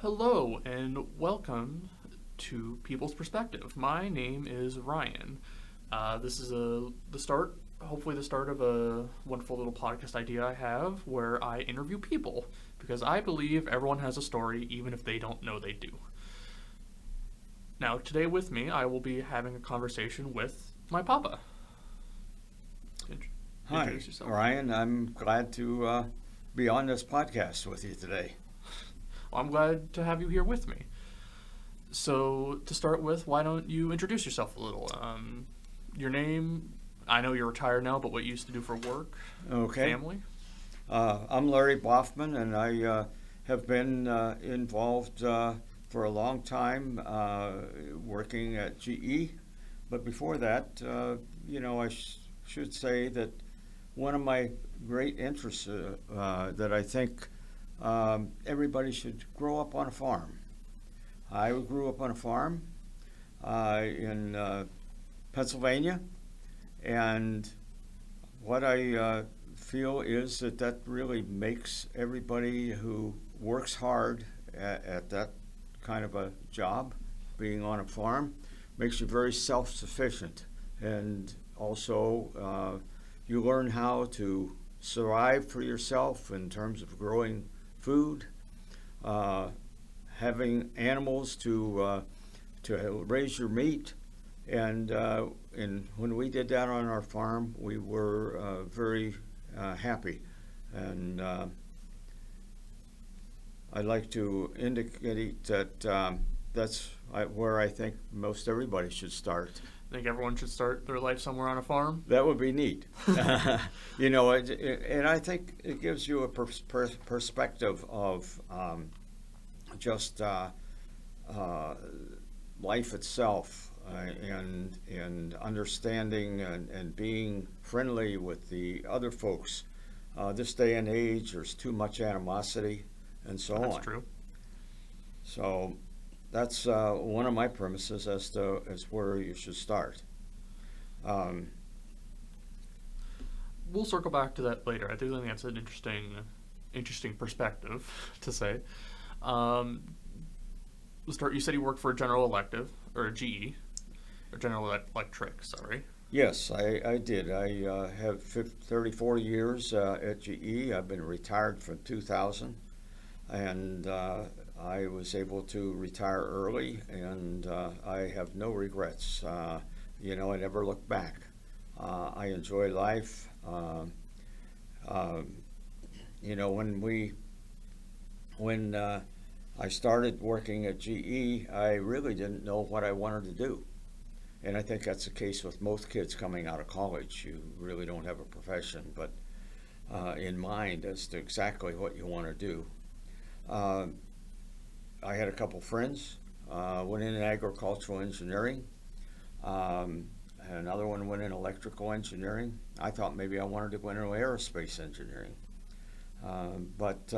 Hello and welcome to People's Perspective. My name is Ryan. This is hopefully the start of a wonderful little podcast idea I have where I interview people because I believe everyone has a story even if they don't know they do. Now, today with me, I will be having a conversation with my papa. Hi, Introduce yourself. Ryan. I'm glad to be on this podcast with you today. Well, I'm glad to have you here with me. So, to start with, why don't you introduce yourself a little? Your name, I know you're retired now, but what you used to do for work, Okay. family? I'm Larry Boffman, and I have been involved for a long time working at GE. But before that, I should say that one of my great interests that I think everybody should grow up on a farm. I grew up on a farm in Pennsylvania, and what I feel is that really makes everybody who works hard at that kind of a job, being on a farm, makes you very self-sufficient, and also you learn how to survive for yourself in terms of growing food, uh, having animals to raise your meat, and when we did that on our farm, we were very happy. And I'd like to indicate that where I think most everybody should start. I think everyone should start their life somewhere on a farm. That would be neat. And I think it gives you a perspective of just life itself, and understanding and being friendly with the other folks. This day and age, there's too much animosity and so That's on. true. So that's one of my premises as where you should start. Um, We'll circle back to that later. I do think that's an interesting perspective to say. Um, we'll start. You said you worked for a General Elective or a GE or General Electric. Sorry. yes, I did. I have 34 years at GE. I've been retired from 2000, and I was able to retire early, and I have no regrets. I never look back. I enjoy life. Um, when I started working at GE, I really didn't know what I wanted to do. And I think that's the case with most kids coming out of college. You really don't have a profession, but in mind as to exactly what you want to do. Uh, I had a couple friends. Went in agricultural engineering. Um, Another one went in electrical engineering. I thought maybe I wanted to go into aerospace engineering. But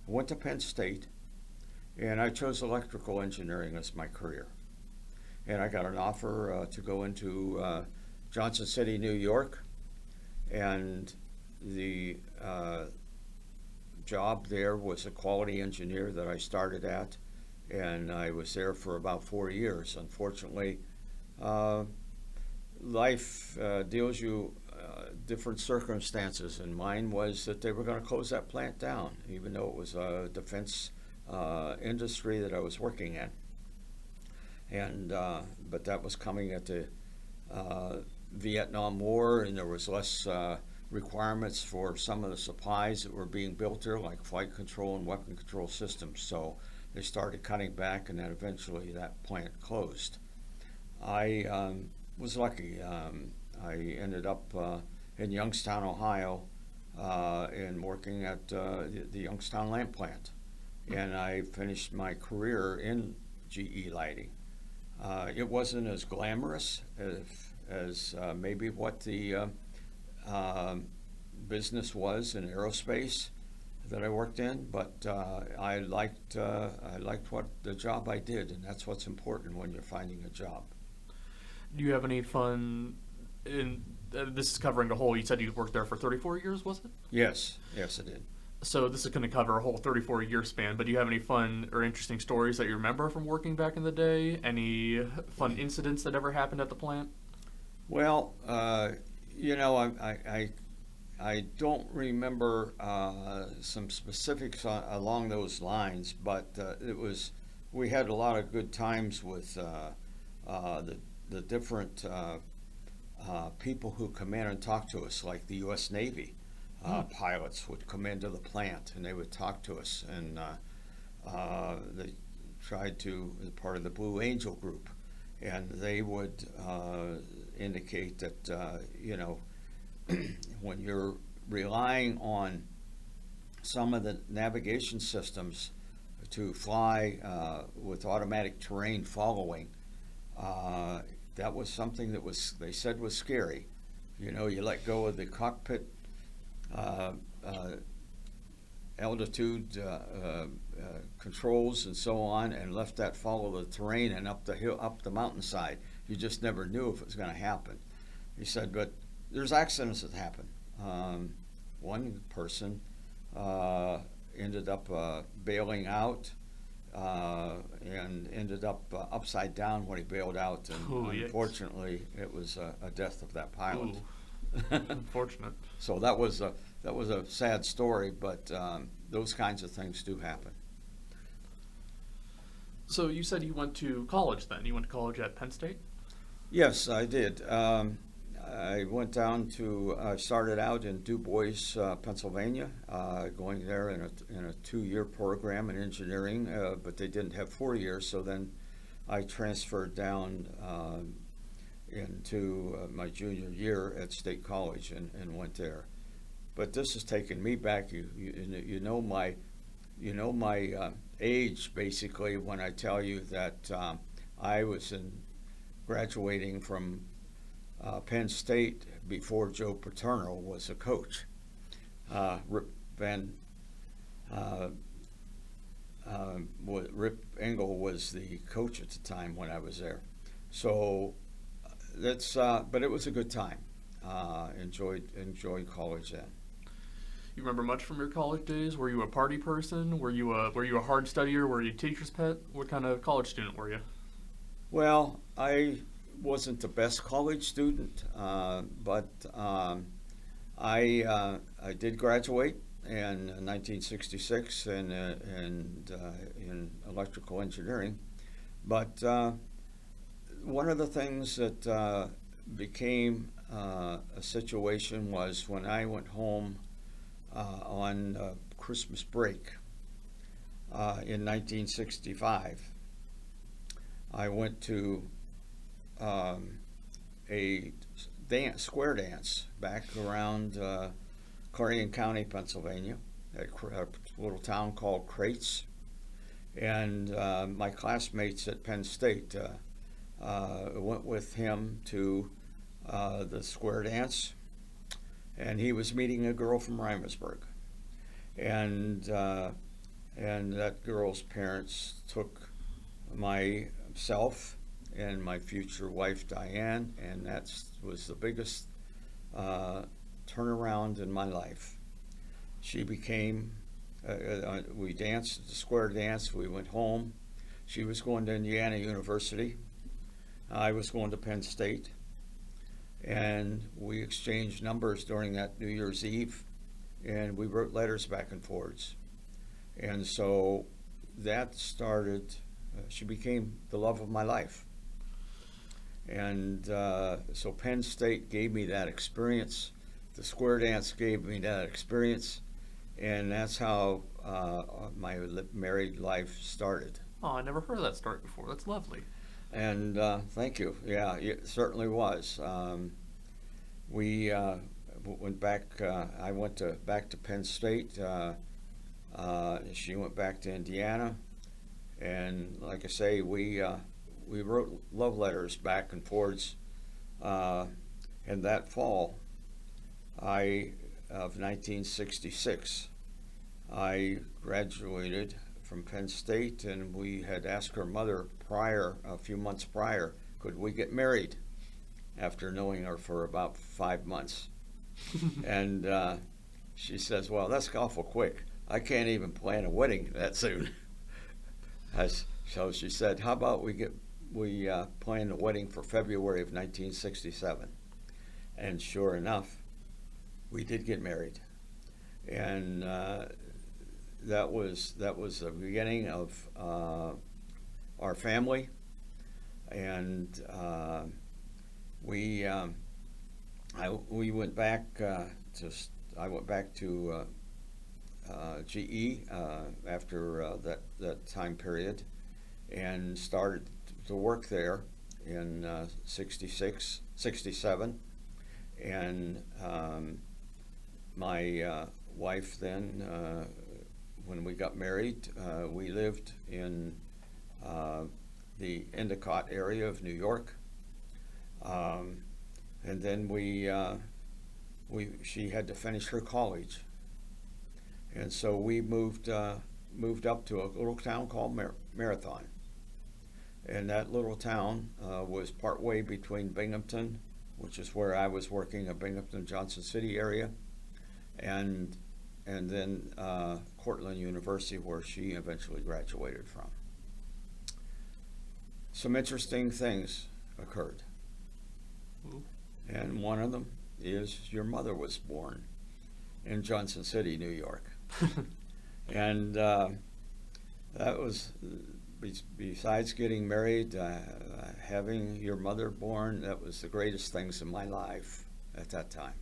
went to Penn State, and I chose electrical engineering as my career. And I got an offer to go into Johnson City, New York, and the job there was a quality engineer that I started at, and I was there for about 4 years. Unfortunately, uh, life deals you different circumstances, and mine was that they were going to close that plant down, even though it was a defense industry that I was working in. And but that was coming at the uh, Vietnam War, and there was less requirements for some of the supplies that were being built there, like flight control and weapon control systems. So they started cutting back, and then eventually that plant closed. I was lucky. I ended up in Youngstown, Ohio, and working at the Youngstown lamp plant. And I finished my career in GE lighting. It wasn't as glamorous as maybe what the um business was in aerospace that I worked in, but I liked what the job I did, and that's what's important when you're finding a job. Do you have any fun in this is covering the whole. You said you worked there for 34 years, was it? Yes, yes, I did. So this is going to cover a whole 34-year span, but do you have any fun or interesting stories that you remember from working back in the day? Any fun incidents that ever happened at the plant? Well, you know, I don't remember some specifics along those lines, but we had a lot of good times with the different people who come in and talk to us, like the U.S. Navy. Pilots would come into the plant and they would talk to us, and they tried to, as part of the Blue Angel group, and they would indicate that, you know, when you're relying on some of the navigation systems to fly with automatic terrain following, that was something that they said was scary. You know, you let go of the cockpit altitude controls and so on, and left that follow the terrain and up the hill, up the mountainside. You just never knew if it was going to happen. He said, but there's accidents that happen. One person ended up bailing out and ended up upside down when he bailed out, and unfortunately, it was a death of that pilot. Unfortunate. So that was a sad story, but those kinds of things do happen. So you said you went to college then? You went to college at Penn State? Yes, I did. I went down to, started out in Du Bois, Pennsylvania, going there in a 2-year program in engineering, but they didn't have 4 years, so then I transferred down into my junior year at State College and went there. But this has taken me back. You know my age, basically, when I tell you that I was graduating from Penn State before Joe Paterno was a coach. Rip Engel was the coach at the time when I was there. So but it was a good time. Enjoyed college then. You remember much from your college days? Were you a party person? Were you a hard studier? Were you a teacher's pet? What kind of college student were you? Well, I wasn't the best college student, but I did graduate in 1966 in electrical engineering. But one of the things that became a situation was when I went home on Christmas break in 1965. I went to a square dance back around Clarion County, Pennsylvania, at a little town called Crates. And my classmates at Penn State went with him to the square dance, and he was meeting a girl from Reimersburg, and that girl's parents took myself and my future wife Diane, and that was the biggest turnaround in my life. She became, we danced the square dance, we went home. She was going to Indiana University. I was going to Penn State. And we exchanged numbers during that New Year's Eve, and we wrote letters back and forwards. And so that started, she became the love of my life. And so Penn State gave me that experience. The square dance gave me that experience. And that's how my married life started. Oh, I never heard of that story before. That's lovely. And thank you. Yeah, it certainly was. We went back. I went back to Penn State. She went back to Indiana, and like I say, we wrote love letters back and forwards. And that fall, of 1966, I graduated from Penn State, and we had asked her mother a few months prior, could we get married, after knowing her for about 5 months. And she says, well, that's awful quick. I can't even plan a wedding that soon. So she said, how about we plan a wedding for February of 1967? And sure enough, we did get married, and that was the beginning of our family, and we went back I went back to GE after that time period, and started to work there in 66, 67. And my wife then, when we got married, we lived in the Endicott area of New York. And then she had to finish her college. And so we moved up to a little town called Marathon. And that little town was partway between Binghamton, which is where I was working, at Binghamton, Johnson City area, and then Cortland University, where she eventually graduated from. Some interesting things occurred. Ooh. And one of them is your mother was born in Johnson City, New York. And that was, besides getting married, having your mother born, that was the greatest things in my life at that time.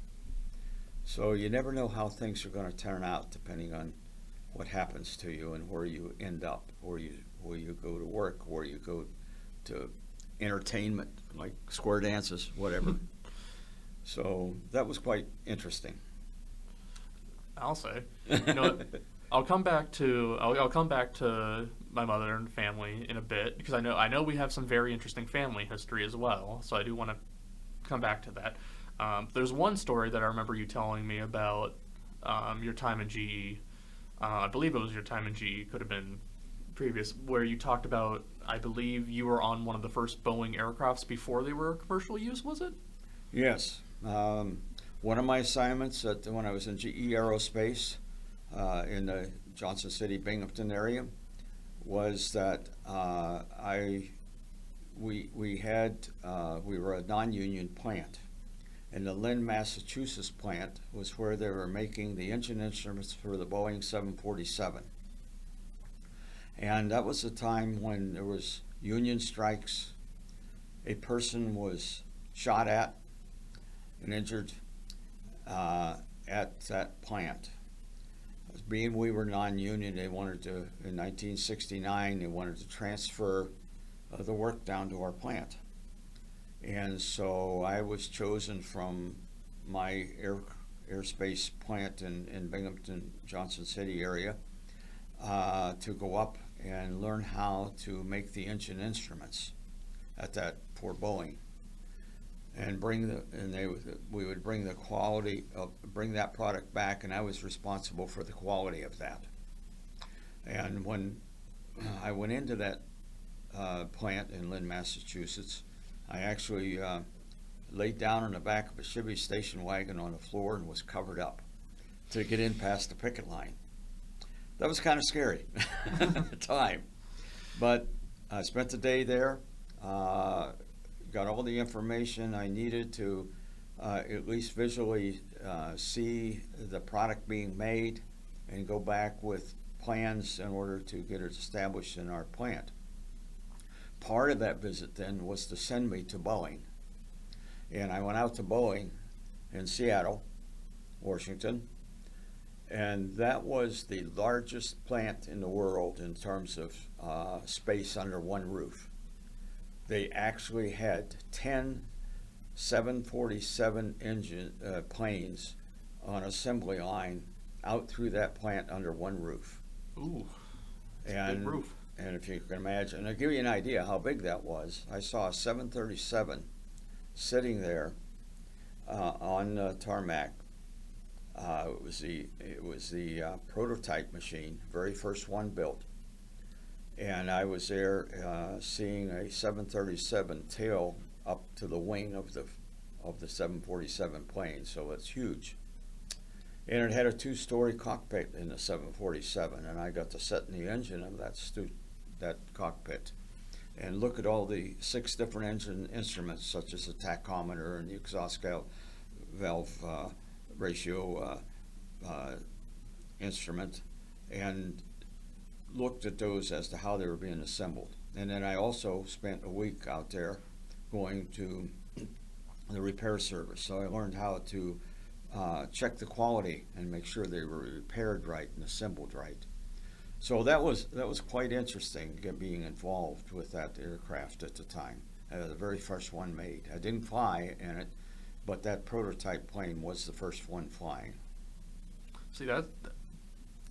So you never know how things are going to turn out depending on what happens to you and where you end up, where you go to work, where you go to entertainment, like square dances, whatever. So that was quite interesting. I'll say. You know what? I'll come back to my mother and family in a bit, because I know we have some very interesting family history as well. So I do want to come back to that. There's one story that I remember you telling me about your time in GE. I believe it was your time in GE. Could have been previous, where you talked about, I believe you were on one of the first Boeing aircrafts before they were commercial use. Was it? Yes. One of my assignments when I was in GE Aerospace in the Johnson City, Binghamton area was that we were a non-union plant, and the Lynn, Massachusetts plant was where they were making the engine instruments for the Boeing 747. And that was a time when there was union strikes. A person was shot at and injured at that plant. Being we were non-union, they wanted to, in 1969, they wanted to transfer the work down to our plant. And so I was chosen from my airspace plant in Binghamton, Johnson City area to go up and learn how to make the engine instruments at that for Boeing, and we would bring the quality of, bring that product back, and I was responsible for the quality of that. And when I went into that plant in Lynn, Massachusetts, I actually laid down on the back of a Chevy station wagon on the floor and was covered up to get in past the picket line. That was kind of scary at the time, but I spent the day there, got all the information I needed to at least visually see the product being made and go back with plans in order to get it established in our plant. Part of that visit then was to send me to Boeing, and I went out to Boeing in Seattle, Washington, and that was the largest plant in the world in terms of space under one roof. They actually had 10 747 engine planes on assembly line out through that plant under one roof. Ooh, it's a big roof. And if you can imagine, I'll give you an idea how big that was. I saw a 737 sitting there on the tarmac. It was the prototype machine, very first one built, and I was there seeing a 737 tail up to the wing of the 747 plane. So it's huge. And it had a two-story cockpit in the 747, and I got to sit in the engine of that cockpit and look at all the 6 different engine instruments, such as the tachometer and the exhaust valve ratio instrument, and looked at those as to how they were being assembled. And then I also spent a week out there going to the repair service. So I learned how to check the quality and make sure they were repaired right and assembled right. So that was quite interesting, being involved with that aircraft at the time. The very first one made. I didn't fly in it, but that prototype plane was the first one flying. See,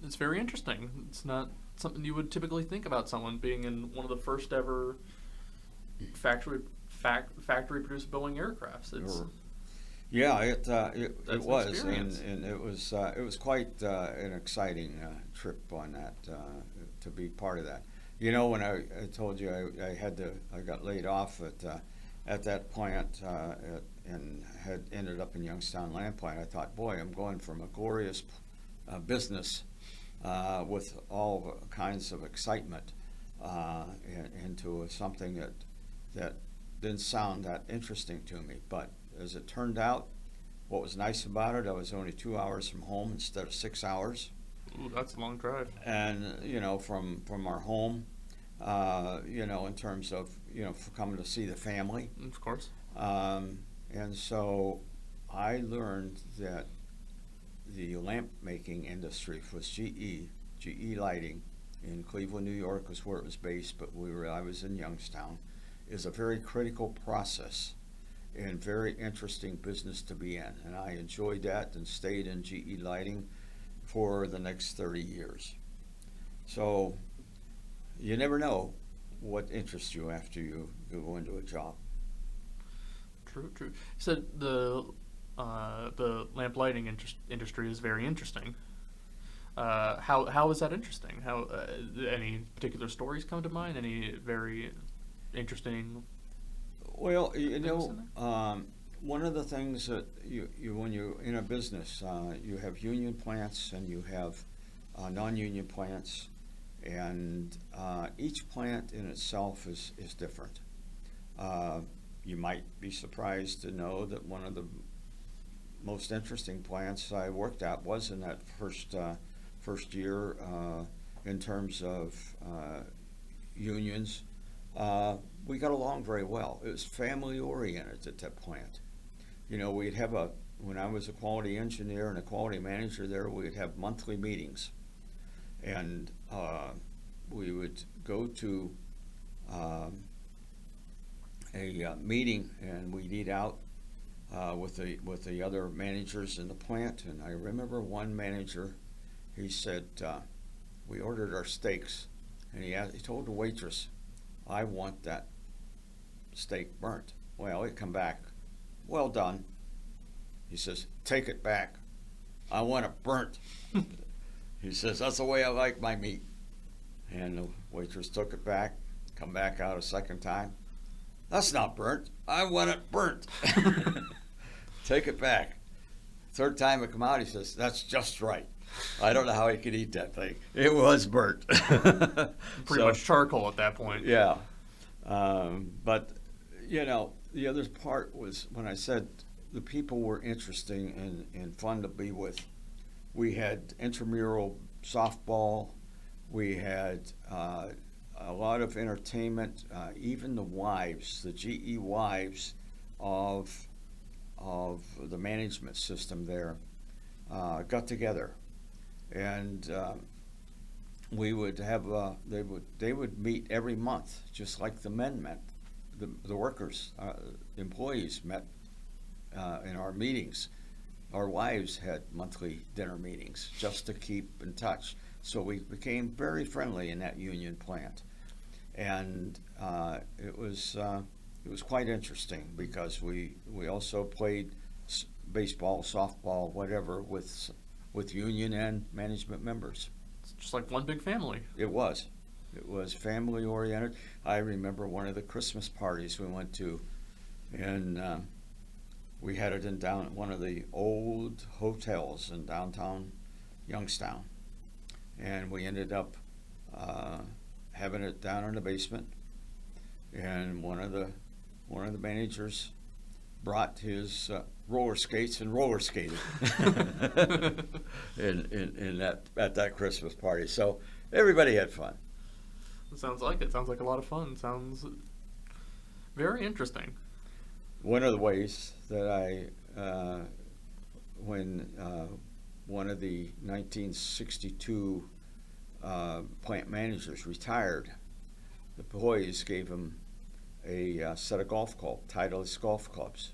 it's very interesting. It's not something you would typically think about someone being in one of the first ever factory produced Boeing aircrafts. Yeah, it was, experience. and it was quite an exciting trip on that, to be part of that. You know, when I told you I got laid off at that plant and had ended up in Youngstown Land Plant, I thought, boy, I'm going from a glorious business with all kinds of excitement into something that didn't sound that interesting to me, but as it turned out, what was nice about it, I was only 2 hours from home instead of 6 hours. Ooh, that's a long drive. And, from our home, in terms of, for coming to see the family. Of course. And so I learned that the lamp making industry was GE Lighting in Cleveland, New York was where it was based, but I was in Youngstown, is a very critical process and very interesting business to be in. And I enjoyed that and stayed in GE Lighting for the next 30 years. So you never know what interests you after you go into a job. True. You said the lamp lighting industry is very interesting. How is that interesting? How any particular stories come to mind? Any very interesting? Well, one of the things that you when you're in a business, you have union plants and you have non-union plants, and each plant in itself is different. You might be surprised to know that one of the most interesting plants I worked at was in that first year in terms of unions. We got along very well. It was family oriented at that plant. We'd have when I was a quality engineer and a quality manager there, we'd have monthly meetings. And we would go to a meeting and we'd eat out with the other managers in the plant. And I remember one manager, he said, we ordered our steaks, and he told the waitress, I want that steak burnt. Well, it come back, well done. He says, take it back. I want it burnt. He says, that's the way I like my meat. And the waitress took it back, come back out a second time. That's not burnt. I want it burnt. Take it back. Third time it come out, he says, that's just right. I don't know how he could eat that thing. It was burnt. Pretty much charcoal at that point. Yeah. But, the other part was when I said the people were interesting and fun to be with. We had intramural softball. We had a lot of entertainment. Even the wives, the GE wives of the management system there, got together, and we would have they would meet every month, just like the men met. The workers, employees met in our meetings. Our wives had monthly dinner meetings just to keep in touch. So we became very friendly in that union plant, and it was quite interesting because we also played baseball, softball, whatever with union and management members. It's just like one big family. It was family oriented. I remember one of the Christmas parties we went to in We had it in one of the old hotels in downtown Youngstown, and we ended up having it down in the basement. And one of the managers brought his roller skates and roller skated at that Christmas party. So everybody had fun. It sounds like it. Sounds like a lot of fun. Sounds very interesting. One of the ways that when one of the 1962 plant managers retired, the boys gave him a set of Titleist golf clubs.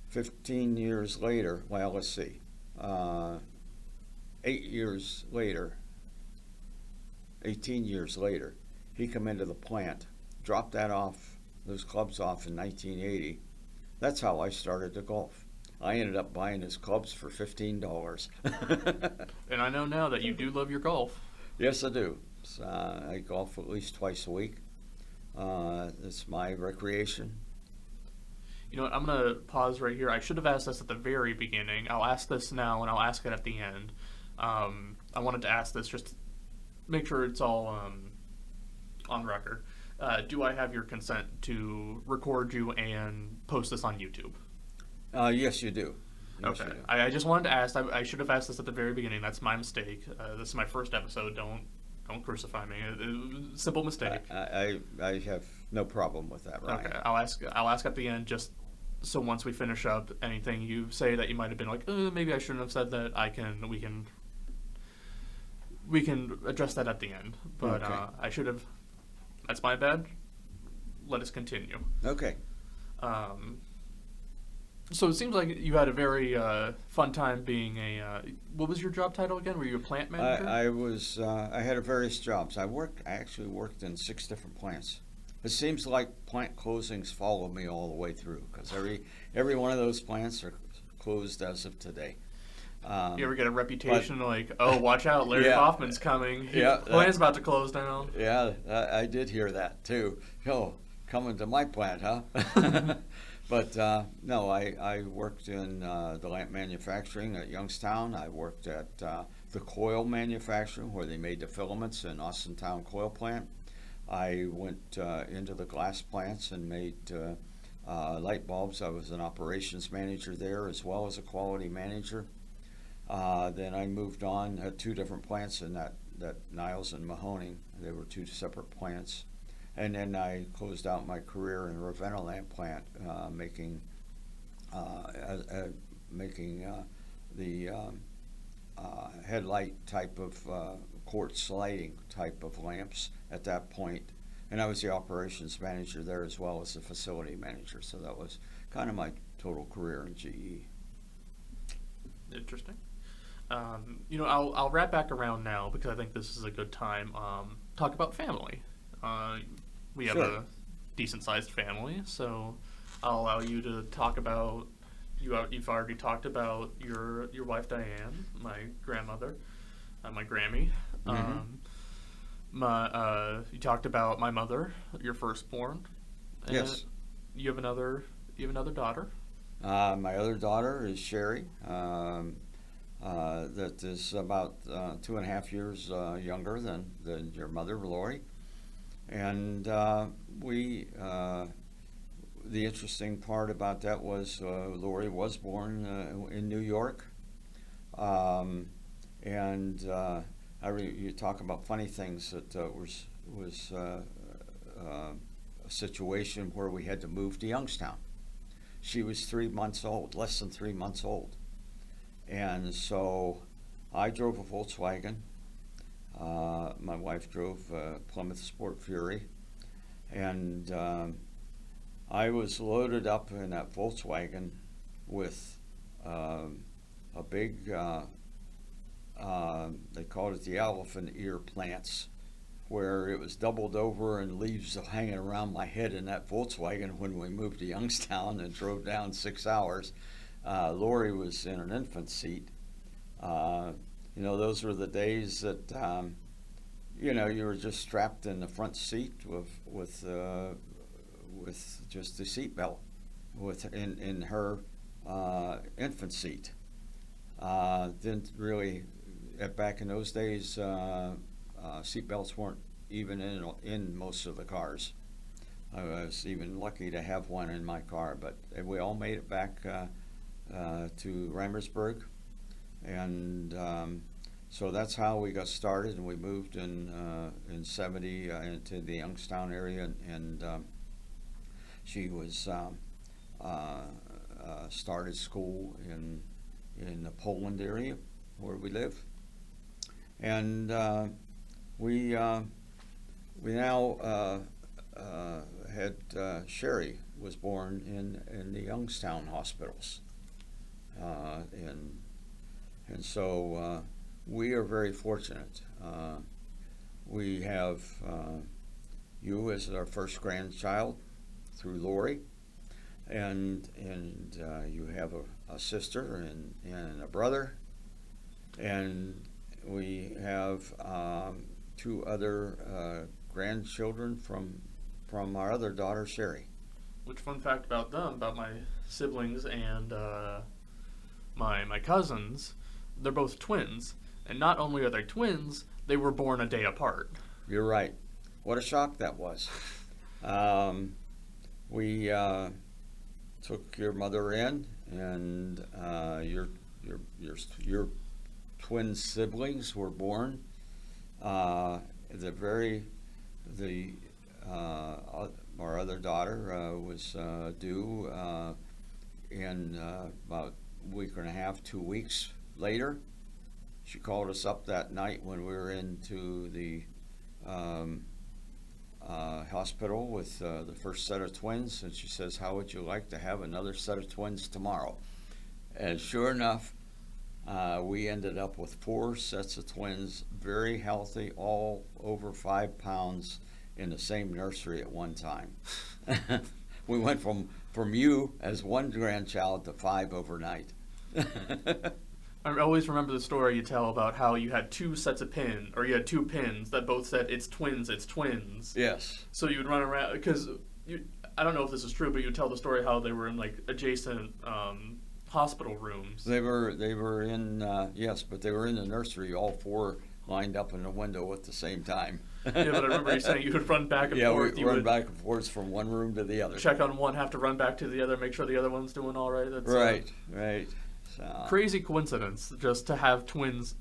15 years later, well, let's see, 18 years later, he come into the plant, dropped those clubs off in 1980. That's how I started to golf. I ended up buying his clubs for $15. And I know now that you do love your golf. Yes, I do. So, I golf at least twice a week. It's my recreation. You know what, I'm going to pause right here. I should have asked this at the very beginning. I'll ask this now, and I'll ask it at the end. I wanted to ask this just to make sure it's all on record. Do I have your consent to record you and post this on YouTube? Yes, you do. Yes, okay. You do. I just wanted to ask. I should have asked this at the very beginning. That's my mistake. This is my first episode. Don't crucify me. Simple mistake. I have no problem with that, Ryan. Okay. I'll ask at the end, just so once we finish up, anything you say that you might have been like, maybe I shouldn't have said that. We can address that at the end. But Okay. I should have. That's my bad. Let us continue. Okay. So it seems like you had a very fun time being what was your job title again? Were you a plant manager? I had various jobs. I actually worked in 6 different plants. It seems like plant closings follow me all the way through, because every one of those plants are closed as of today. You ever get a reputation like, oh, watch out, Larry Hoffman's coming. Yeah, plant's about to close down. Yeah, I did hear that too. Oh, coming to my plant, huh? But no, I worked in the lamp manufacturing at Youngstown. I worked at the coil manufacturing, where they made the filaments in Austintown Coil Plant. I went into the glass plants and made light bulbs. I was an operations manager there, as well as a quality manager. Then I moved on at 2 different plants in that Niles and Mahoning. They were 2 separate plants. And then I closed out my career in a Ravenna lamp plant, making the headlight type of quartz lighting type of lamps at that point. And I was the operations manager there, as well as the facility manager. So that was kind of my total career in GE. Interesting. I'll wrap back around now, because I think this is a good time. Talk about family. We have a decent-sized family, so I'll allow you to talk about. You've already talked about your wife Diane, my grandmother, my Grammy. Mm-hmm. You talked about my mother, your firstborn. Yes. You have another daughter. My other daughter is Sherry. That is about 2.5 years younger than your mother, Lori. And the interesting part about that was Lori was born in New York. You talk about funny things. That was a situation where we had to move to Youngstown. She was 3 months old, less than 3 months old. And so I drove a Volkswagen. My wife drove a Plymouth Sport Fury. And I was loaded up in that Volkswagen with a big, they called it the elephant ear plants, where it was doubled over and leaves hanging around my head in that Volkswagen when we moved to Youngstown and drove down 6 hours. Lori was in an infant seat. Those were the days that, you were just strapped in the front seat with just the seat belt. in her infant seat. Didn't really back in those days. Seatbelts weren't even in most of the cars. I was even lucky to have one in my car, but we all made it back to Reimersburg, and so that's how we got started. And we moved in '70 into the Youngstown area, and she was started school in the Poland area where we live, and we now had Sherry was born in the Youngstown hospitals, and so we are very fortunate. We have you as our first grandchild through Lori, and you have a sister and a brother, and we have two other grandchildren from our other daughter, Sherry. Which, fun fact about them, about my siblings and my cousins, they're both twins. And not only are they twins, they were born a day apart. You're right. What a shock that was. We took your mother in, and your twin siblings were born. Our other daughter was due in about a week and a half, 2 weeks later. She called us up that night when we were into the hospital with the first set of twins, and she says, "How would you like to have another set of twins tomorrow?" And sure enough, we ended up with 4 sets of twins, very healthy, all over 5 pounds, in the same nursery at one time. We went from you as one grandchild to 5 overnight. I always remember the story you tell about how you had 2 sets of pins, or you had 2 pins that both said, "It's twins, it's twins." Yes. So you would run around, because I don't know if this is true, but you would tell the story how they were in like adjacent hospital rooms. They were in, yes, but they were in the nursery, all 4 lined up in the window at the same time. Yeah, but I remember you saying you would run back and forth. Yeah, we run back and forth from one room to the other. Check on one, have to run back to the other, make sure the other one's doing all right. That's Right. So, crazy coincidence just to have twins.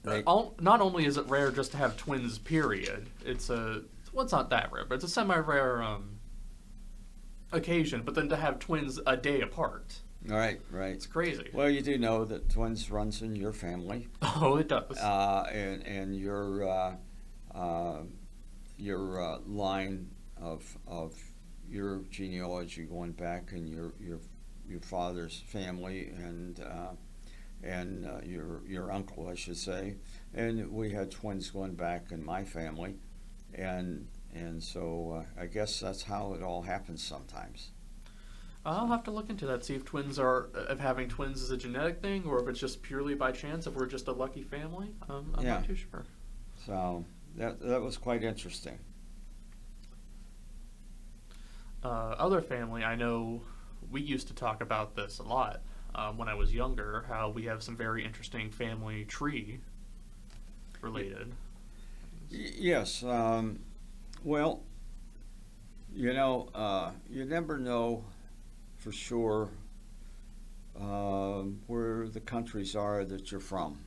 Right. Not only is it rare just to have twins, period. It's not that rare, but it's a semi-rare occasion. But then to have twins a day apart. Right. It's crazy. Well, you do know that twins runs in your family. Oh, it does. And your line of your genealogy going back, and your father's family, and your uncle, I should say, and we had twins going back in my family, and so I guess that's how it all happens sometimes. I'll have to look into that, see if having twins is a genetic thing, or if it's just purely by chance, if we're just a lucky family. I'm not too sure. So that was quite interesting. Other family, I know we used to talk about this a lot when I was younger, how we have some very interesting family tree related. Yes. Well, you never know for sure where the countries are that you're from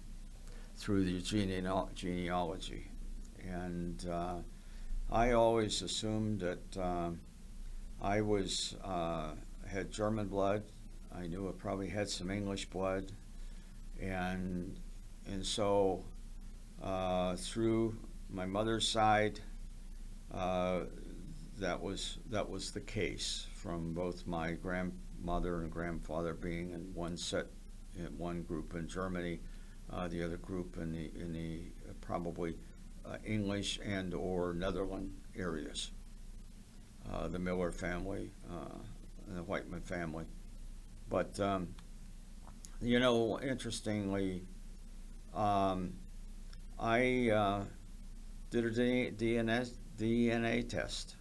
through the genealogy. And I always assumed that I had German blood. I knew I probably had some English blood, and so through my mother's side, that was the case, from both my grandmother and grandfather being in one group in Germany, the other group in the probably English and or Netherlands areas. The Miller family and the Whiteman family. But, interestingly, I did a DNA test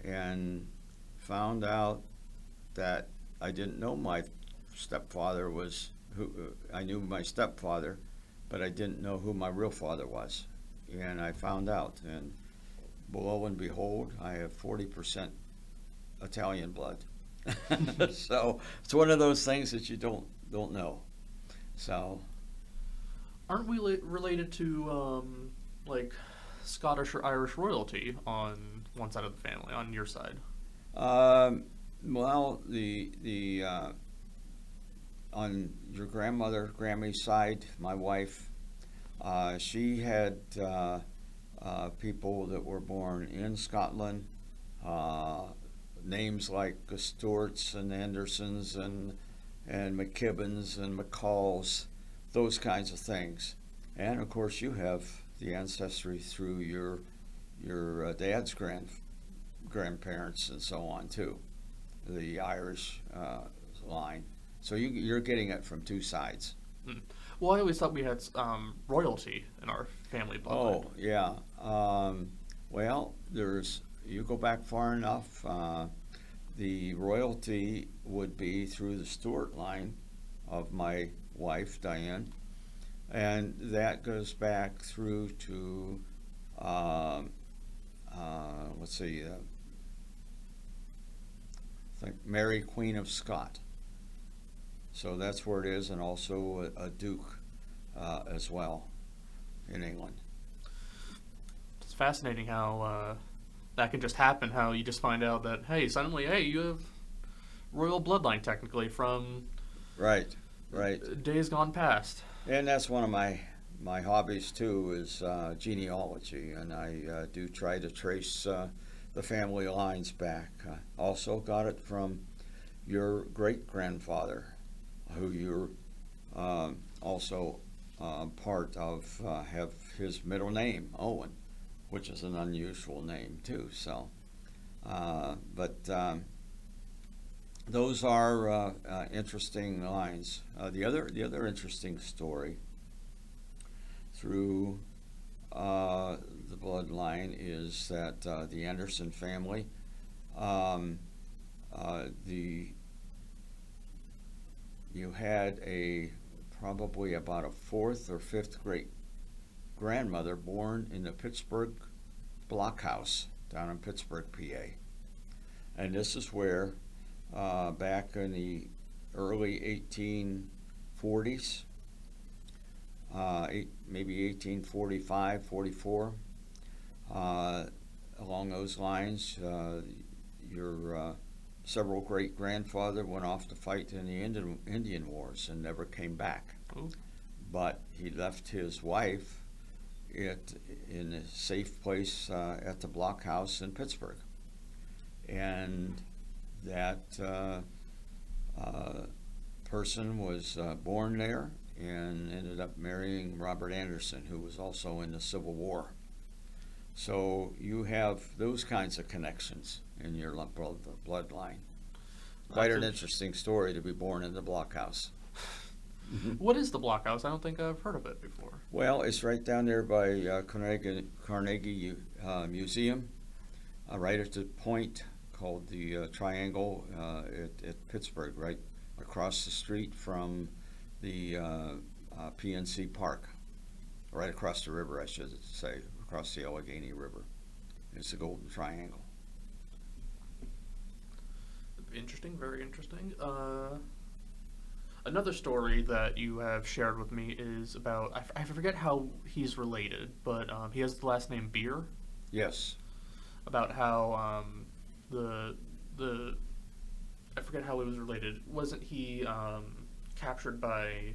and found out that I didn't know my stepfather was who. I knew my stepfather, but I didn't know who my real father was, and I found out. And lo and behold, I have 40% Italian blood. So it's one of those things that you don't know. So Aren't we related to like Scottish or Irish royalty on one side of the family, on your side? um, well, the on your Grammy's side, my wife, she had people that were born in Scotland, uh, names like the Stewarts and Andersons and McKibbins and McCalls, those kinds of things. And of course, you have the ancestry through your dad's grandparents and so on too, the Irish line. So you're getting it from two sides. Mm. Well, I always thought we had royalty in our family bloodline. Oh yeah. Well, there's you go back far enough. The royalty would be through the Stuart line of my wife Diane, and that goes back through to let's see, I think Mary Queen of Scott. So that's where it is, and also a duke as well in England. It's fascinating how that can just happen. How you just find out that hey, suddenly hey, you have royal bloodline technically from Right, right. days gone past. And that's one of my hobbies too is genealogy, and I do try to trace the family lines back. Also got it from your great grandfather, who you're also part of, have his middle name Owen, which is an unusual name too. So, but those are interesting lines. The other interesting story through the bloodline is that the Anderson family, the you had probably about a fourth or fifth great grandmother born in the Pittsburgh Blockhouse down in Pittsburgh, PA, and this is where back in the early 1840s, maybe 1845, 44, along those lines, your several great grandfather went off to fight in the Indian Wars and never came back. Ooh. But he left his wife in a safe place at the Blockhouse in Pittsburgh, and that person was born there and ended up marrying Robert Anderson, who was also in the Civil War. So you have those kinds of connections in your bloodline. Quite an interesting story to be born in the Blockhouse. What is the Blockhouse? I don't think I've heard of it before. Well, it's right down there by Carnegie Museum, right at the point called the Triangle at Pittsburgh, right across the street from the PNC Park, right across the river, I should say, across the Allegheny River. It's the Golden Triangle. Interesting, very interesting. Another story that you have shared with me is about, I forget how he's related, but he has the last name Beer. Yes. About how the I forget how he was related. Wasn't he captured by?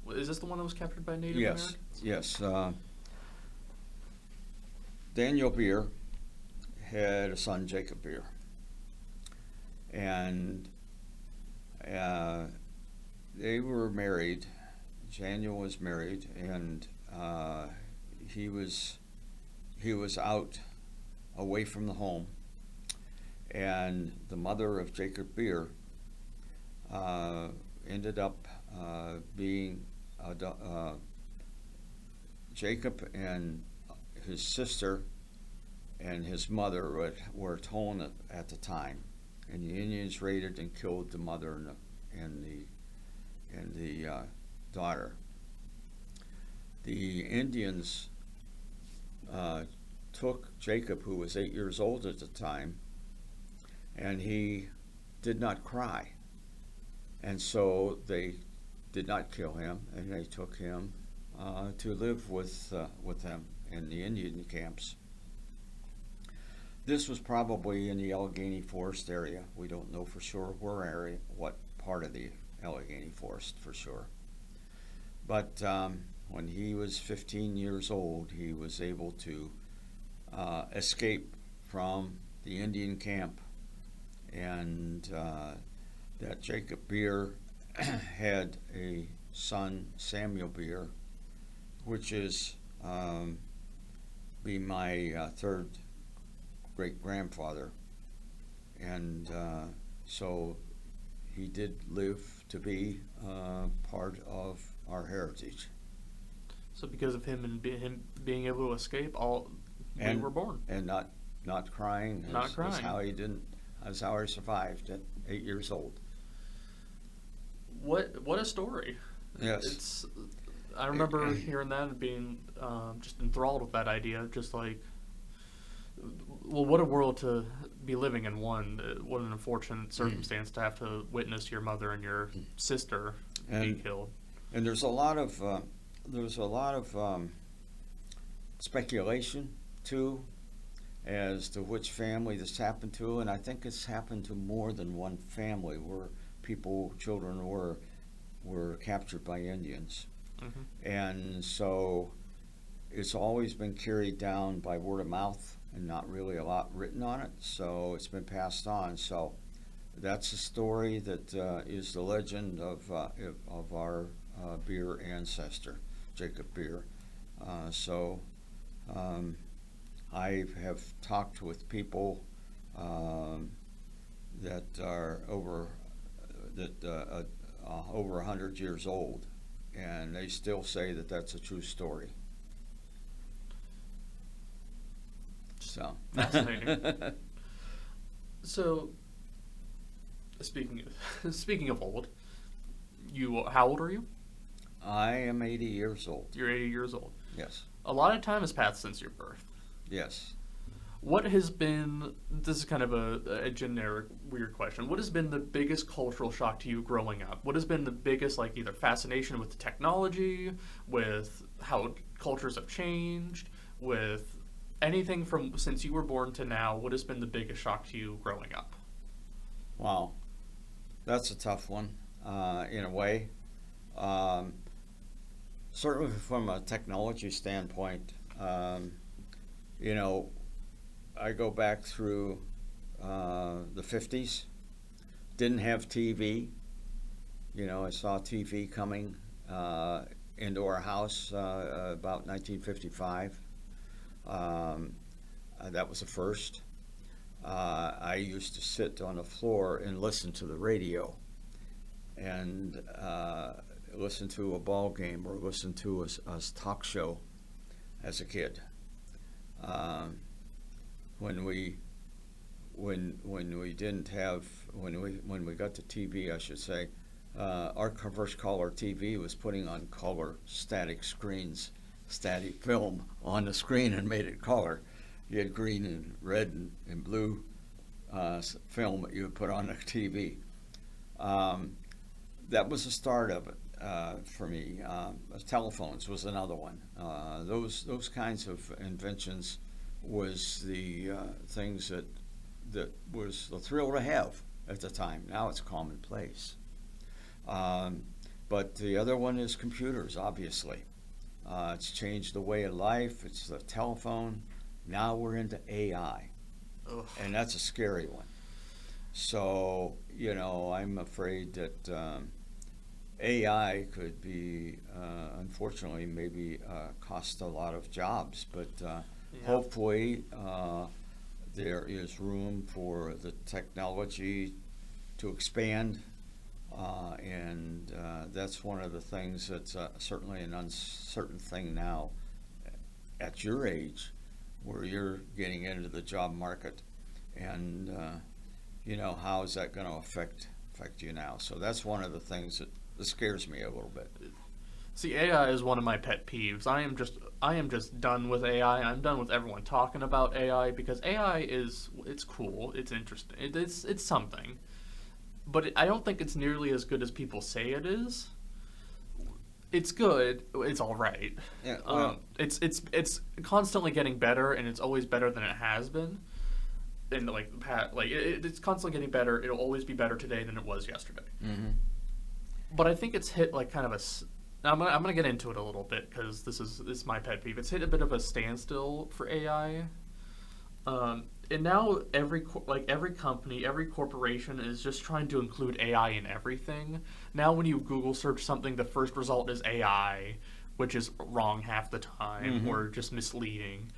Is this the one that was captured by Native Americans? Yes. Daniel Beer had a son, Jacob Beer, and they were married. Daniel was married, and he was out away from the home, and the mother of Jacob Beer ended up being Jacob and his sister and his mother were at home at the time, and the Indians raided and killed the mother and the daughter. The Indians took Jacob, who was 8 years old at the time, and he did not cry. And so they did not kill him, and they took him to live with them in the Indian camps. This was probably in the Allegheny Forest area. We don't know for sure what part of the Allegheny Forest for sure. But when he was 15 years old, he was able to escape from the Indian camp, and that Jacob Beer had a son, Samuel Beer, which is be my third great-grandfather. And so he did live to be part of our heritage. So because of him and him being able to escape, we were born. And not crying. Not crying. That's how he survived at 8 years old. What a story. Yes. I remember hearing that and being just enthralled with that idea. Just like, well, what a world to be living in. What an unfortunate circumstance to have to witness your mother and your sister be killed. And there's a lot of speculation too as to which family this happened to, and I think it's happened to more than one family where children were captured by Indians. Mm-hmm. And so it's always been carried down by word of mouth and not really a lot written on it, so it's been passed on. So that's a story that is the legend of our Beer ancestor, Jacob Beer. I have talked with people that are over 100 years old, and they still say that that's a true story. So fascinating. So speaking of old, how old are you? I am 80 years old. You're 80 years old. Yes. A lot of time has passed since your birth. Yes. What has been, this is kind of a generic weird question, what has been the biggest cultural shock to you growing up? What has been the biggest, like, either fascination with the technology, with how cultures have changed, with anything from since you were born to now? What has been the biggest shock to you growing up? Wow. That's a tough one, in a way. Certainly from a technology standpoint, I go back through the 50s, didn't have TV. I saw TV coming into our house about 1955. That was the first. I used to sit on the floor and listen to the radio and listen to a ball game or listen to a talk show as a kid. When we got to TV, I should say, our first color TV was putting on color static screens, static film on the screen and made it color. You had green and red and blue film that you would put on the TV. That was the start of it for me. Telephones was another one. Those kinds of inventions was the things that was the thrill to have at the time. Now it's commonplace. But the other one is computers, obviously. It's changed the way of life. It's the telephone. Now we're into AI. Ugh. And that's a scary one. So, I'm afraid that AI could be, unfortunately, maybe cost a lot of jobs, but hopefully there is room for the technology to expand, and that's one of the things that's certainly an uncertain thing now at your age, where you're getting into the job market, and how is that going to affect you now? So that's one of the things that scares me a little bit. See, AI is one of my pet peeves. I am just done with AI. I'm done with everyone talking about AI because it's cool, it's interesting, it's something, but I don't think it's nearly as good as people say it is. It's good. It's all right. Yeah, well, It's constantly getting better, and it's always better than it has been. And it's constantly getting better. It'll always be better today than it was yesterday. mm-hmm. But I think it's hit like kind of a. I'm gonna get into it a little bit because this is my pet peeve. It's hit a bit of a standstill for AI. And now every company, every corporation is just trying to include AI in everything. Now when you Google search something, the first result is AI, which is wrong half the time, Mm-hmm. or just misleading.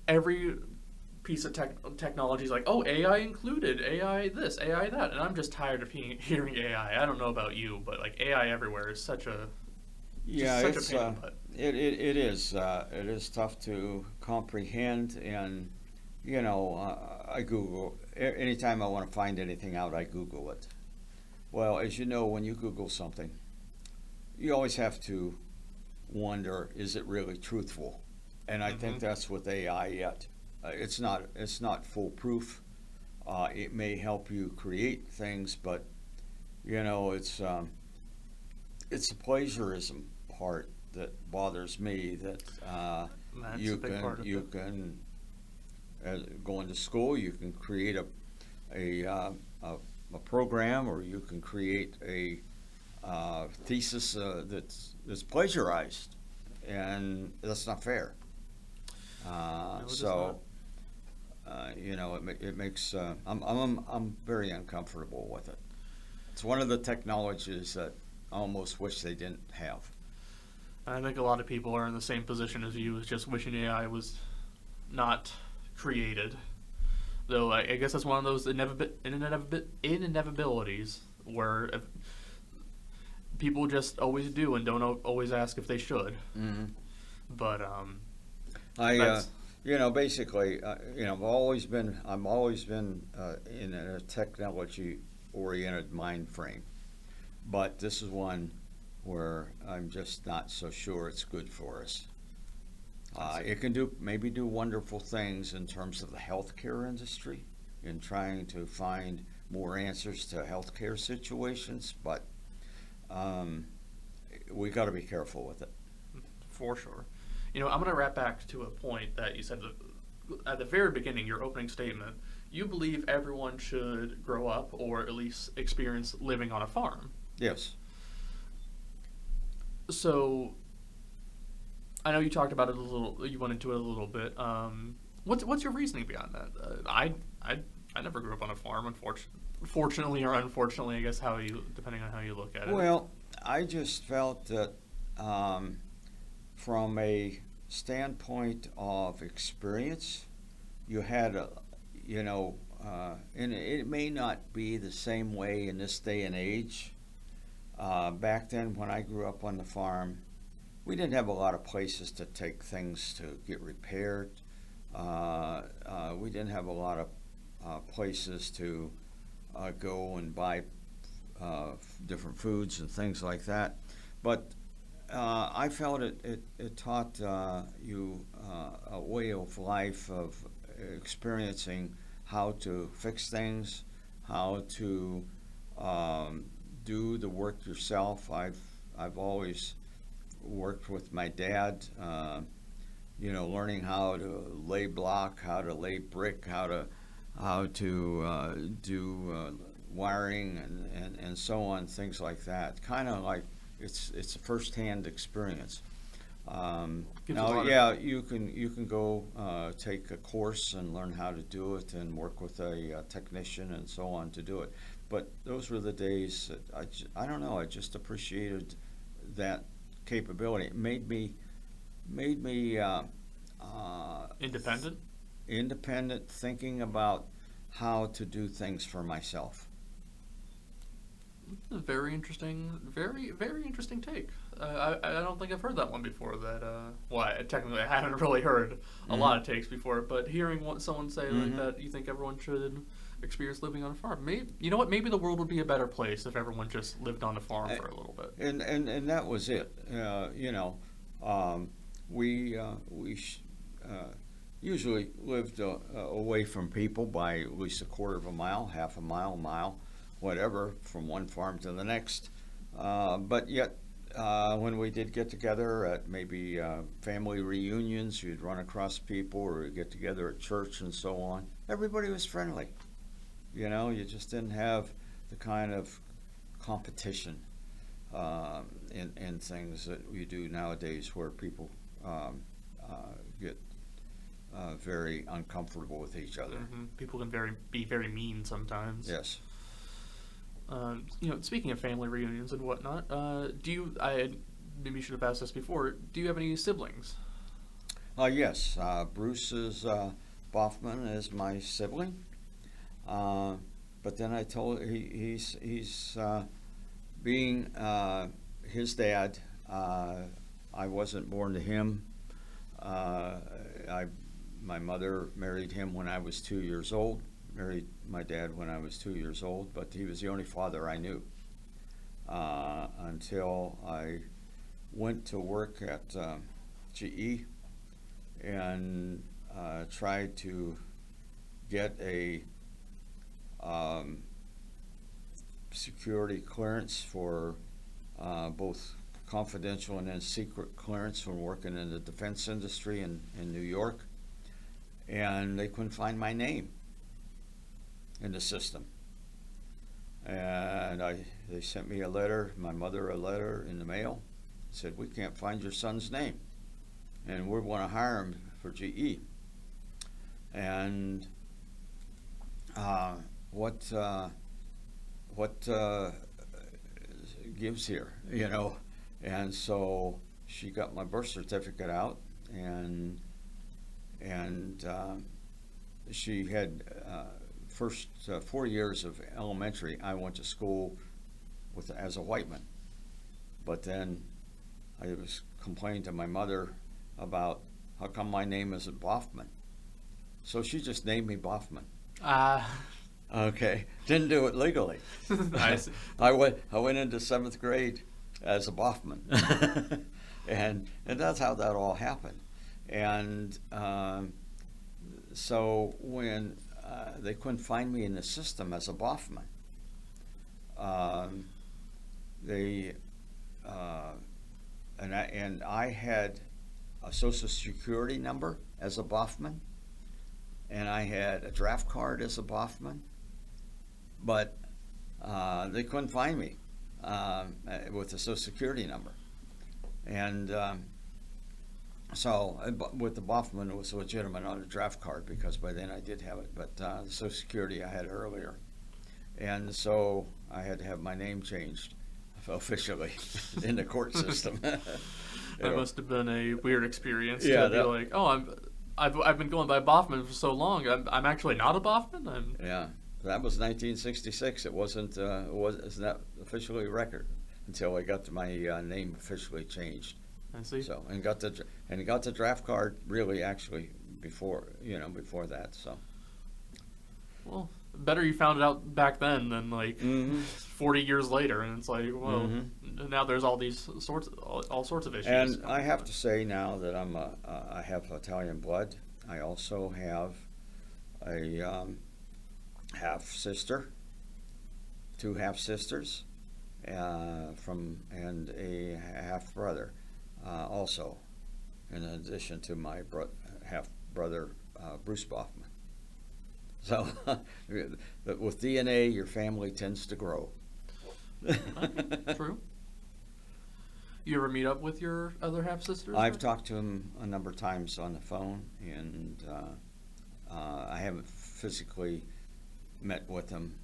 Every piece of technology is like, oh, AI included, AI this, AI that, and I'm just tired of hearing AI. I don't know about you, but like AI everywhere is such a Yeah, such it's a pain in the butt. it is tough to comprehend, and I Google anytime I want to find anything out, I Google it. Well, as you know, when you Google something, you always have to wonder, is it really truthful? And I think Mhm. that's with AI yet. It's not foolproof. It may help you create things, but it's the plagiarism part that bothers me. That That's a you big part can of you it. can go into school, you can create a uh, a, a program, or you can create a thesis that's plagiarized, and that's not fair. No, it is not. So it makes I'm very uncomfortable with it. It's one of the technologies that I almost wish they didn't have. I think a lot of people are in the same position as you, is just wishing AI was not created. Though I guess that's one of those inevitabilities where if people just always do and don't always ask if they should. Mm-hmm. But I, that's basically, I've always been in a technology-oriented mind frame, but this is one where I'm just not so sure it's good for us. It can maybe do wonderful things in terms of the healthcare industry, in trying to find more answers to healthcare situations, but um, we got to be careful with it. for sure. I'm going to wrap back to a point that you said at the very beginning, your opening statement. You believe everyone should grow up or at least experience living on a farm. Yes. So I know you talked about it a little. You went into it a little bit. What's your reasoning beyond that? I never grew up on a farm. Fortunately or unfortunately, I guess depending on how you look at it. Well, I just felt that from a standpoint of experience, you had and it may not be the same way in this day and age. Back then, when I grew up on the farm, we didn't have a lot of places to take things to get repaired. We didn't have a lot of places to go and buy different foods and things like that. But I felt it taught you a way of life of experiencing how to fix things, how to do the work yourself. I've always worked with my dad, learning how to lay block, how to lay brick, how to do wiring and so on, things like that. Kind of like it's a first-hand experience. Gives a Now, lot of- yeah, you can go take a course and learn how to do it and work with a technician and so on to do it. But those were the days that I don't know. I just appreciated that capability. It made me Independent. independent, thinking about how to do things for myself. A very interesting, very interesting take. I don't think I've heard that one before. Technically I haven't really heard a lot of takes before, but hearing someone say like Mhm. that, you think everyone should experience living on a farm. Maybe, you know what? Maybe the world would be a better place if everyone just lived on a farm for a little bit. And that was it. We usually lived away from people by at least a quarter of a mile, half a mile, whatever, from one farm to the next. But yet, when we did get together at maybe family reunions, you'd run across people, or you'd get together at church and so on. Everybody was friendly. You just didn't have the kind of competition in things that you do nowadays, where people get very uncomfortable with each other. People can be very mean sometimes. Yes. Speaking of family reunions and whatnot, I maybe should have asked this before. Do you have any siblings? Yes. Bruce Boffman is my sibling. But then I told he's being his dad. I wasn't born to him. My mother married him when I was 2 years old. Married my dad when I was 2 years old, but he was the only father I knew until I went to work at GE and tried to get a security clearance for both confidential and then secret clearance when working in the defense industry in New York, and they couldn't find my name in the system. And they sent me a letter, my mother a letter in the mail, said, "We can't find your son's name, and we want to hire him for GE." And what gives here, And so she got my birth certificate out, and she had first 4 years of elementary. I went to school as a white man, but then I was complaining to my mother about how come my name isn't Boffman. So she just named me Boffman. Okay, didn't do it legally. I went into 7th grade as a Boffman, and that's how that all happened. And so when they couldn't find me in the system as a Boffman, and I had a Social Security number as a Boffman, and I had a draft card as a Boffman, but they couldn't find me with the Social Security number. And so with the Boffman, it was legitimate on the draft card because by then I did have it, but the Social Security I had earlier. And so I had to have my name changed officially in the court system. That must have been a weird experience Yeah, to be like, oh, I've been going by Boffman for so long. I'm actually not a Boffman. Yeah, that was 1966. It wasn't not officially a record until I got my name officially changed. I see. So got the draft card really actually before that. So. Well, better you found it out back then than 40 years later, and it's like, well, now there's all sorts of issues. And I have to say now that I have Italian blood. I also have a half sister, 2 half sisters, and a half brother, also, in addition to my half brother Bruce Boffman. So, with DNA, your family tends to grow. True. You ever meet up with your other half sisters? I've talked to them a number of times on the phone, and I haven't physically met with them.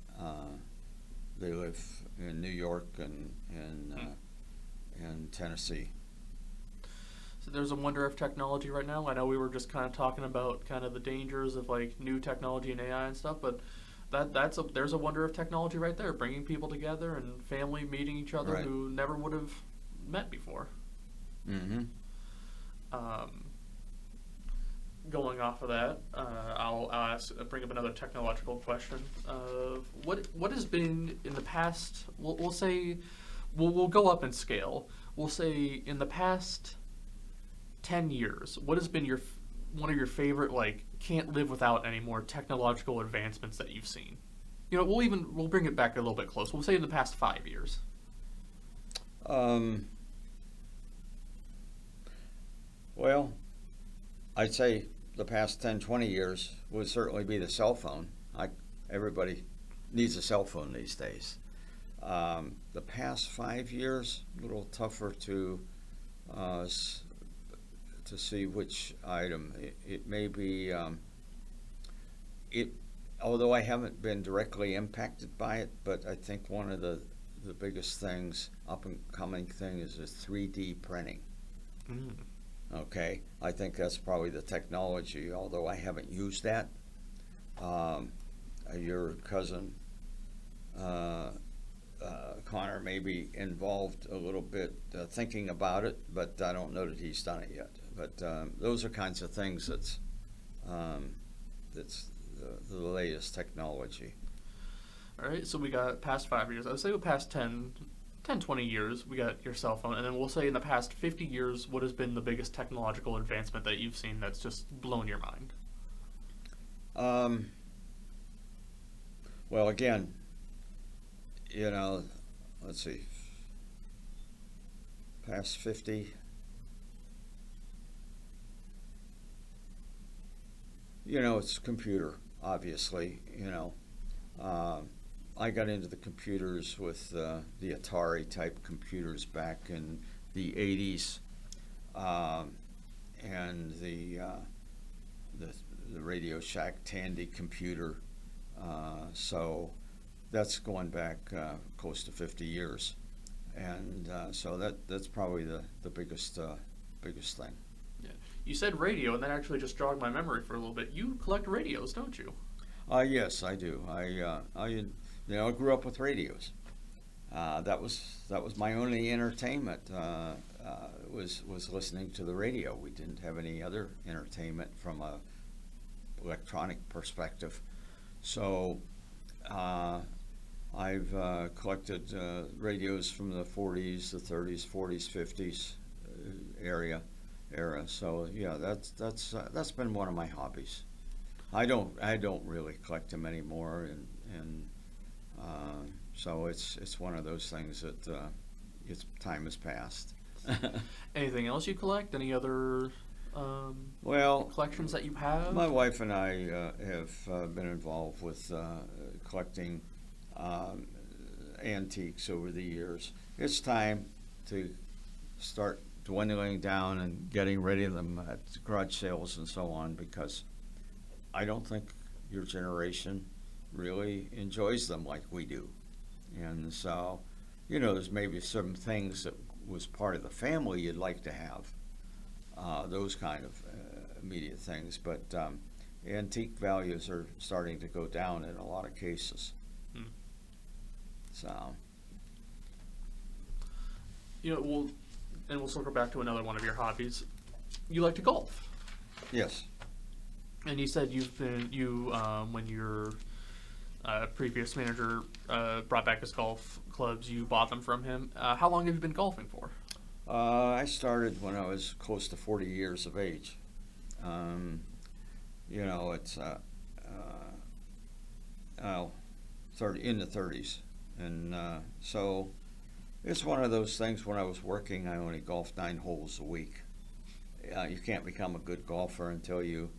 They live in New York and in Tennessee. So there's a wonder of technology right now. I know we were just kind of talking about kind of the dangers of new technology and AI and stuff, but there's a wonder of technology right there, bringing people together and family meeting each other who never would have met before. Mm-hmm. going off of that, I'll bring up another technological question. What has been in the past? We'll say we'll go up in scale. We'll say in the past 10 years, what has been one of your favorite, like, can't live without anymore technological advancements that you've seen? We'll bring it back a little bit close. We'll say in the past 5 years. Well, I'd say the past 10, 20 years would certainly be the cell phone. Everybody needs a cell phone these days. The past 5 years, a little tougher uh, to see which item. It may be, although I haven't been directly impacted by it, but I think one of the biggest things, up and coming thing, is the 3D printing. Mm. Okay, I think that's probably the technology, although I haven't used that. Your cousin, Connor, may be involved a little bit thinking about it, but I don't know that he's done it yet. But those are kinds of things that's the latest technology. All right, so we got past 5 years. I would say the past 10, 20 years, we got your cell phone. And then we'll say in the past 50 years, what has been the biggest technological advancement that you've seen that's just blown your mind? Well, again, let's see, past 50. It's computer, obviously. I got into the computers with the Atari type computers back in the 80s, and the Radio Shack Tandy computer. So that's going back close to 50 years, and so that's probably the biggest thing. Yeah. You said radio, and that actually just jogged my memory for a little bit. You collect radios, don't you? Yes, I do. I grew up with radios. That was my only entertainment. Was listening to the radio. We didn't have any other entertainment from a electronic perspective. So I've collected radios from the 40s, the 30s, 40s, 50s era. So yeah, that's been one of my hobbies. I don't really collect them anymore, and so it's one of those things that its time has passed. Anything else you collect? Any other Well, collections that you have? my wife and I have been involved with collecting antiques over the years. It's time to start dwindling down and getting rid of them at garage sales and so on, because I don't think your generation really enjoys them like we do. And so, there's maybe some things that was part of the family you'd like to have, those kind of immediate things. But antique values are starting to go down in a lot of cases. Hmm. So. We'll circle back to another one of your hobbies. You like to golf. Yes. And you said when your previous manager brought back his golf clubs, you bought them from him. How long have you been golfing for? I started when I was close to 40 years of age. It's 30 in the 30s, and so it's one of those things. When I was working, I only golfed 9 holes a week. You can't become a good golfer until you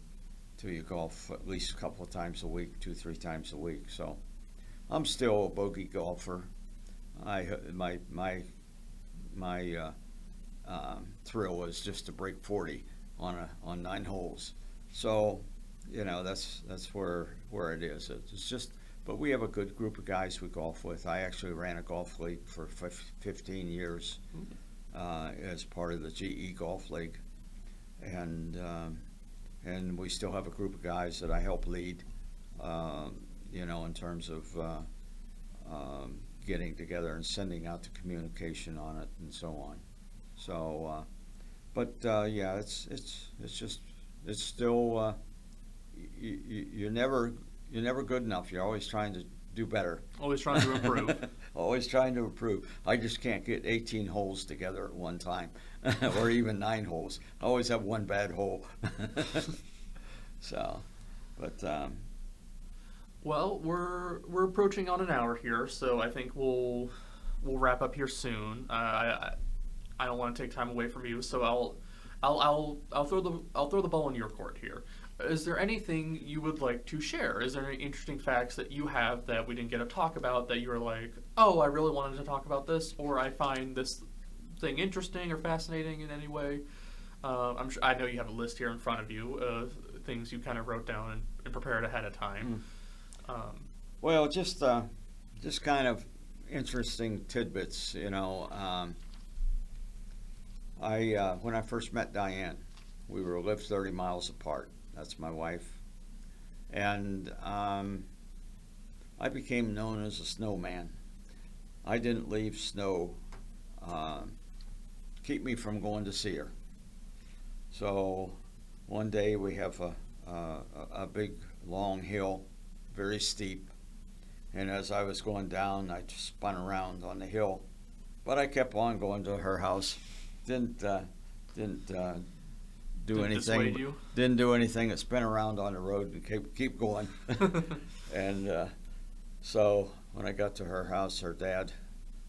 golf at least a couple of times a week, 2-3 times a week. So I'm still a bogey golfer. My thrill is just to break 40 on 9 holes. So that's where it is. It's just, but we have a good group of guys we golf with. I actually ran a golf league for 15 years as part of the GE Golf League, and we still have a group of guys that I help lead, in terms of getting together and sending out the communication on it and so on. So, yeah, it's just it's still you're never good enough. You're always trying to do better. Always trying to improve. Always trying to improve. I just can't get 18 holes together at one time, or even 9 holes. I always have one bad hole. So, but Well, we're approaching on an hour here, so I think we'll wrap up here soon. I don't want to take time away from you, so I'll throw the ball in your court here. Is there anything you would like to share? Is there any interesting facts that you have that we didn't get to talk about that you were like, oh, I really wanted to talk about this, or I find this thing interesting or fascinating in any way? I know you have a list here in front of you of things you kind of wrote down and prepared ahead of time. well, just kind of interesting tidbits, you know. When I first met Diane, we lived 30 miles apart. That's my wife, and I became known as a snowman. I didn't leave snow keep me from going to see her. So one day we have a big long hill, very steep, and as I was going down, I just spun around on the hill, but I kept on going to her house. Didn't do anything. Dissuade you? Didn't do anything. It spin around on the road and keep going. And so when I got to her house, her dad,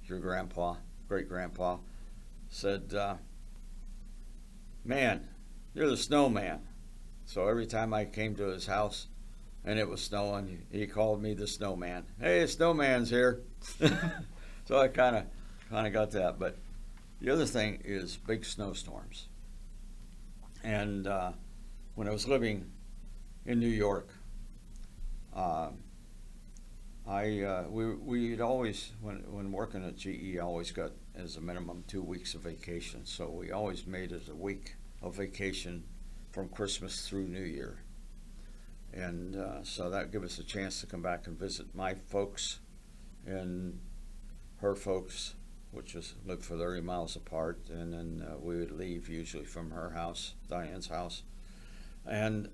your grandpa, great grandpa, said, "Man, you're the snowman." So every time I came to his house and it was snowing, he called me the snowman. Hey, the snowman's here. So I kind of got that. But the other thing is big snowstorms. And when I was living in New York, we'd always, when working at GE, I always got as a minimum 2 weeks of vacation. So we always made it a week of vacation from Christmas through New Year. And so that gave us a chance to come back and visit my folks and her folks, which lived for 30 miles apart, and then we would leave usually from her house, Diane's house. And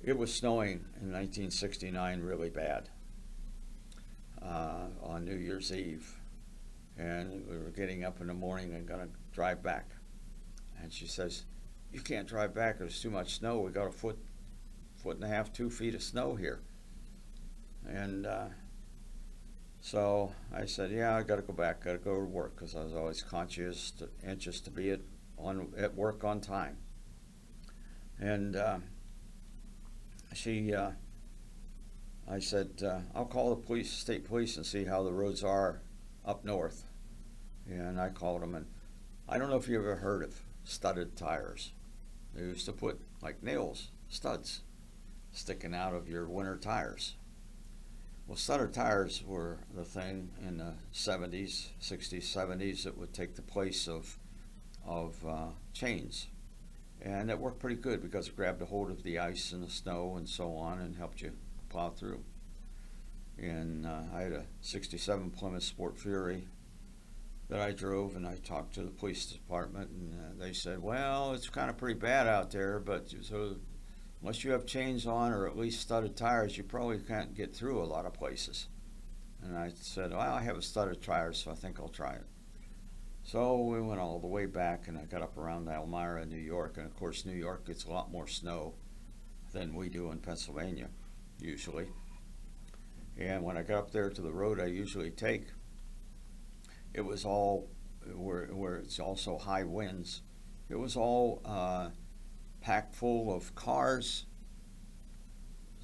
it was snowing in 1969 really bad on New Year's Eve. And we were getting up in the morning and going to drive back. And she says, "You can't drive back, there's too much snow. We got a foot and a half, 2 feet of snow here." And so I said, "Yeah, I got to go back. Got to go to work," because I was always anxious to be at work on time. And I said, "I'll call the state police, and see how the roads are up north." And I called them, and I don't know if you ever heard of studded tires. They used to put like nails, studs, sticking out of your winter tires. Well, studded tires were the thing in the 70s, 60s, 70s that would take the place of chains. And it worked pretty good because it grabbed a hold of the ice and the snow and so on and helped you plow through. And I had a 67 Plymouth Sport Fury that I drove, and I talked to the police department, and they said, "Well, it's kind of pretty bad out there, but so unless you have chains on or at least studded tires, you probably can't get through a lot of places." And I said, "Well, I have a studded tire, so I think I'll try it." So we went all the way back, and I got up around Elmira, New York, and of course New York gets a lot more snow than we do in Pennsylvania, usually. And when I got up there to the road I usually take, it was all, where it's also high winds, it was all packed full of cars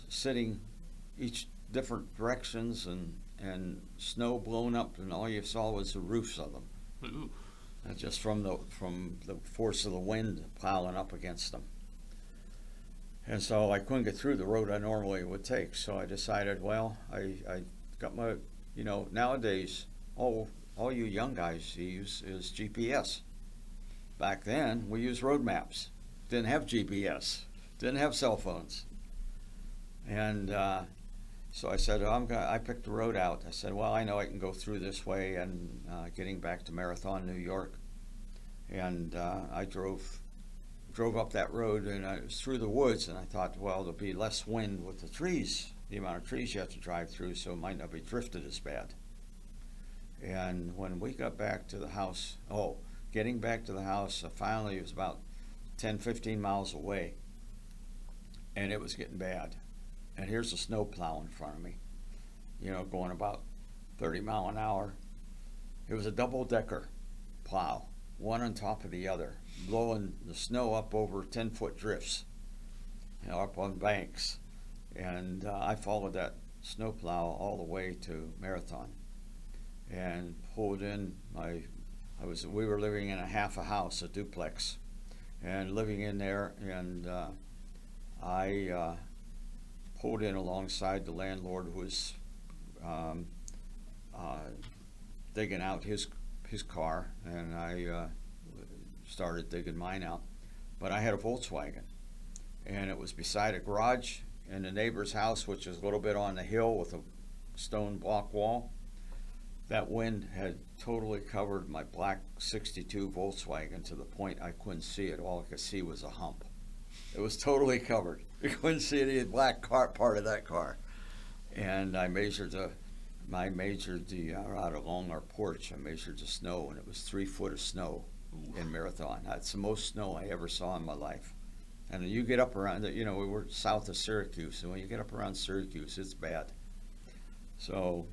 sitting each different directions, and snow blown up, and all you saw was the roofs of them. Ooh. Just from the force of the wind piling up against them. And so I couldn't get through the road I normally would take. So I decided, well, I got my, nowadays, all you young guys use is GPS. Back then, we used road maps. Didn't have GPS. Didn't have cell phones. And so I said, I picked the road out. I said, well, I know I can go through this way, and getting back to Marathon, New York. And I drove drove up that road, and I was through the woods, and I thought, well, there'll be less wind with the trees, the amount of trees you have to drive through, so it might not be drifted as bad. And when we got back to the house, getting back to the house, finally it was about 10, 15 miles away, and it was getting bad. And here's a snow plow in front of me, going about 30 mile an hour. It was a double-decker plow, one on top of the other, blowing the snow up over 10-foot drifts, up on banks. And I followed that snow plow all the way to Marathon and pulled in we were living in half a house, a duplex, and living in there, and I pulled in alongside the landlord who was digging out his car, and I started digging mine out. But I had a Volkswagen, and it was beside a garage in the neighbor's house, which is a little bit on the hill with a stone block wall. That wind had totally covered my black 62 Volkswagen to the point I couldn't see it. All I could see was a hump. It was totally covered. You couldn't see any black part of that car. And I measured out along our porch, I measured the snow, and it was 3 foot of snow in Marathon. That's the most snow I ever saw in my life. And you get up around, we were south of Syracuse, and when you get up around Syracuse, it's bad. So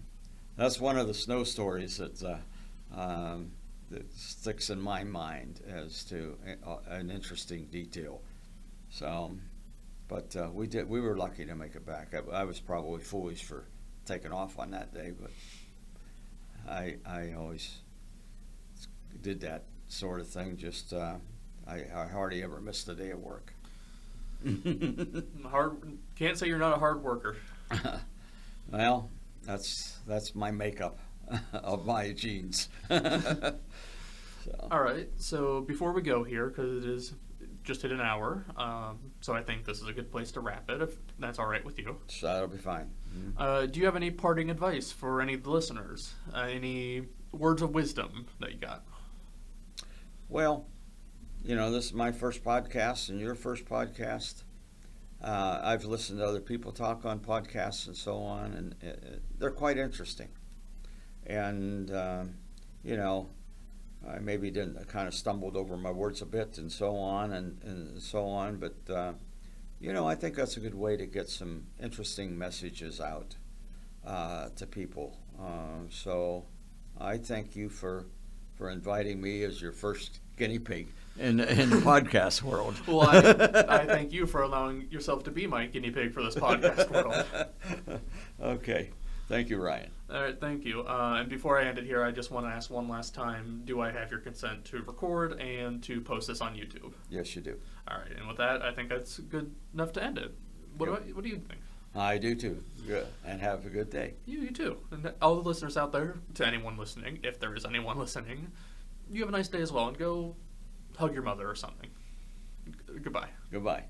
that's one of the snow stories that sticks in my mind as to an interesting detail. So, but we were lucky to make it back. I was probably foolish for taking off on that day, but I always did that sort of thing. Just I hardly ever missed a day of work. Can't say you're not a hard worker. Well, that's my makeup of my genes. So. All right. So before we go here, because it is just hit an hour, so I think this is a good place to wrap it, if that's all right with you. So that'll be fine. Mm-hmm. Do you have any parting advice for any of the listeners? Any words of wisdom that you got? Well, this is my first podcast and your first podcast. I've listened to other people talk on podcasts and so on, and they're quite interesting. And, I maybe kind of stumbled over my words a bit and so on and so on, but, I think that's a good way to get some interesting messages out to people. So I thank you for inviting me as your first guinea pig in the podcast world. Well, I thank you for allowing yourself to be my guinea pig for this podcast world. Okay. Thank you, Ryan. All right, thank you. And before I end it here, I just want to ask one last time, do I have your consent to record and to post this on YouTube? Yes, you do. All right, and with that, I think that's good enough to end it. What do you think? I do too. Good. And have a good day. You too. And all the listeners out there, to anyone listening, if there is anyone listening, you have a nice day as well, and go hug your mother or something. Goodbye. Goodbye.